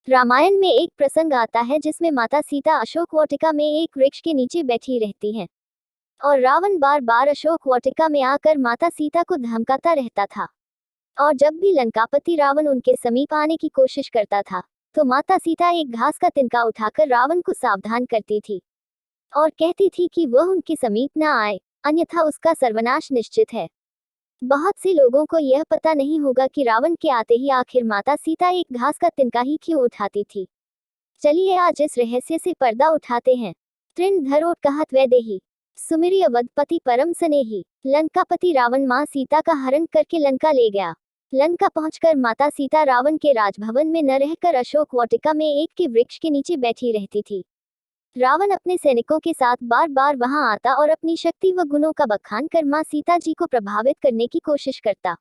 रामायण में एक प्रसंग आता है जिसमें माता सीता अशोक वाटिका में एक वृक्ष के नीचे बैठी रहती हैं और रावण बार बार अशोक वाटिका में आकर माता सीता को धमकाता रहता था। और जब भी लंकापति रावण उनके समीप आने की कोशिश करता था तो माता सीता एक घास का तिनका उठाकर रावण को सावधान करती थी और कहती थी कि वह उनके समीप न आए, अन्यथा उसका सर्वनाश निश्चित है। बहुत से लोगों को यह पता नहीं होगा कि रावण के आते ही आखिर माता सीता एक घास का तिनका ही क्यों उठाती थी। चलिए आज इस रहस्य से पर्दा उठाते हैं। तृणधरोट कहत वैदेही सुमिरि अवधपति परम स्नेही। लंकापति रावण मां सीता का हरण करके लंका ले गया। लंका पहुंचकर माता सीता रावण के राजभवन में न रहकर अशोक वाटिका में एक के वृक्ष के नीचे बैठी रहती थी। रावण अपने सैनिकों के साथ बार बार वहां आता और अपनी शक्ति व गुणों का बखान कर मां सीता जी को प्रभावित करने की कोशिश करता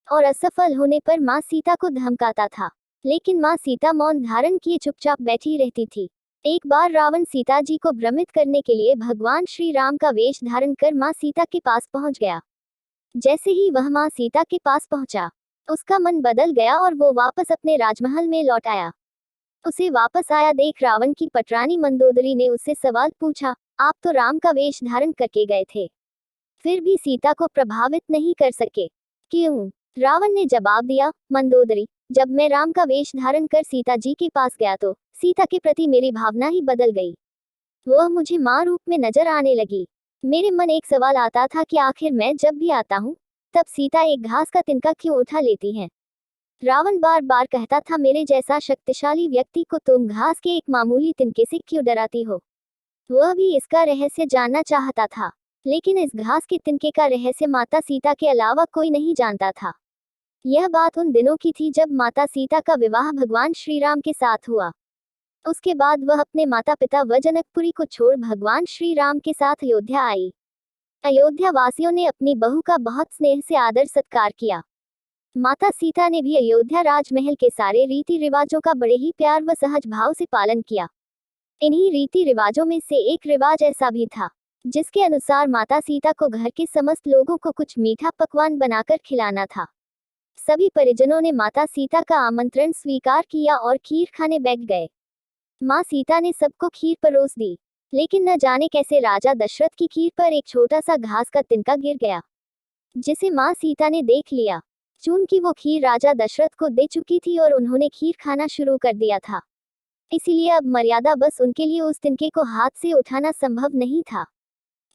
और असफल होने पर मां सीता को धमकाता था, लेकिन मां सीता मौन धारण किए चुपचाप बैठी रहती थी। एक बार रावण सीता जी को भ्रमित करने के लिए भगवान श्री राम का वेश धारण कर मां सीता के पास पहुंच गया। जैसे ही वह मां सीता के पास पहुंचा, उसका मन बदल गया और वो वापस अपने राजमहल में लौट आया। उसे वापस आया देख रावण की पटरानी मंदोदरी ने उससे सवाल पूछा, आप तो राम का वेश धारण करके गए थे, फिर भी सीता को प्रभावित नहीं कर सके, क्यों? रावण ने जवाब दिया, मंदोदरी, जब मैं राम का वेश धारण कर सीता जी के पास गया तो सीता के प्रति मेरी भावना ही बदल गई। वह मुझे मां रूप में नजर आने लगी। मेरे मन एक सवाल आता था कि आखिर मैं जब भी आता हूँ तब सीता एक घास का तिनका क्यों उठा लेती हैं। रावण बार बार कहता था, मेरे जैसा शक्तिशाली व्यक्ति को तुम घास के एक मामूली तिनके से क्यों डराती हो। वह भी इसका रहस्य जानना चाहता था, लेकिन इस घास के तिनके का रहस्य माता सीता के अलावा कोई नहीं जानता था। यह बात उन दिनों की थी जब माता सीता का विवाह भगवान श्री राम के साथ हुआ। उसके बाद वह अपने माता पिता व जनकपुरी को छोड़ भगवान श्री राम के साथ अयोध्या आई। अयोध्या वासियों ने अपनी बहू का बहुत स्नेह से आदर सत्कार किया। माता सीता ने भी अयोध्या राजमहल के सारे रीति रिवाजों का बड़े ही प्यार व सहज भाव से पालन किया। इन्हीं रीति रिवाजों में से एक रिवाज ऐसा भी था जिसके अनुसार माता सीता को घर के समस्त लोगों को कुछ मीठा पकवान बनाकर खिलाना था। सभी परिजनों ने माता सीता का आमंत्रण स्वीकार किया और खीर खाने बैठ गए। माँ सीता ने सबको खीर परोस दी, लेकिन न जाने कैसे राजा दशरथ की खीर पर एक छोटा सा घास का तिनका गिर गया, जिसे माँ सीता ने देख लिया। चूंकि वो खीर राजा दशरथ को दे चुकी थी और उन्होंने खीर खाना शुरू कर दिया था, इसीलिए अब मर्यादा बस उनके लिए उस तिनके को हाथ से उठाना संभव नहीं था।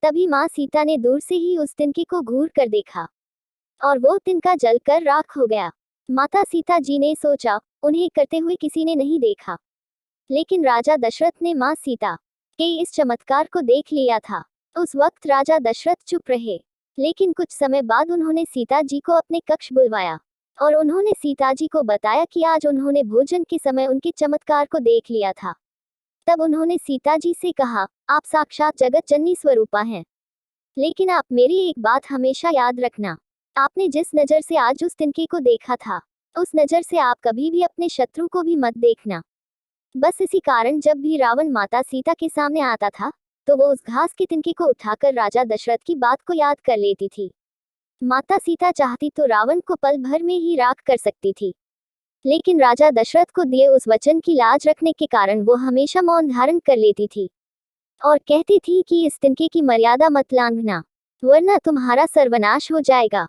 तभी माँ सीता ने दूर से ही उस तिनके को घूर कर देखा और वो तिनका जलकर राख हो गया। माता सीता जी ने सोचा, उन्हें करते हुए किसी ने नहीं देखा, लेकिन राजा दशरथ ने माँ सीता के इस चमत्कार को देख लिया था। उस वक्त राजा दशरथ चुप रहे, लेकिन कुछ समय बाद उन्होंने सीता जी को अपने कक्ष बुलवाया और उन्होंने सीता जी को बताया कि आज उन्होंने भोजन के समय उनके चमत्कार को देख लिया था। तब उन्होंने सीता जी से कहा, आप साक्षात जगत जननी स्वरूपा हैं, लेकिन आप मेरी एक बात हमेशा याद रखना, आपने जिस नजर से आज उस तिनके को देखा था, उस नजर से आप कभी भी अपने शत्रु को भी मत देखना। बस इसी कारण जब भी रावण माता सीता के सामने आता था तो वो उस घास के तिनके को उठाकर राजा दशरथ की बात को याद कर लेती थी। माता सीता चाहती तो रावण को पल भर में ही राख कर सकती थी, लेकिन राजा दशरथ को दिए उस वचन की लाज रखने के कारण वो हमेशा मौन धारण कर लेती थी और कहती थी कि इस तिनके की मर्यादा मत लांघना, वरना तुम्हारा सर्वनाश हो जाएगा।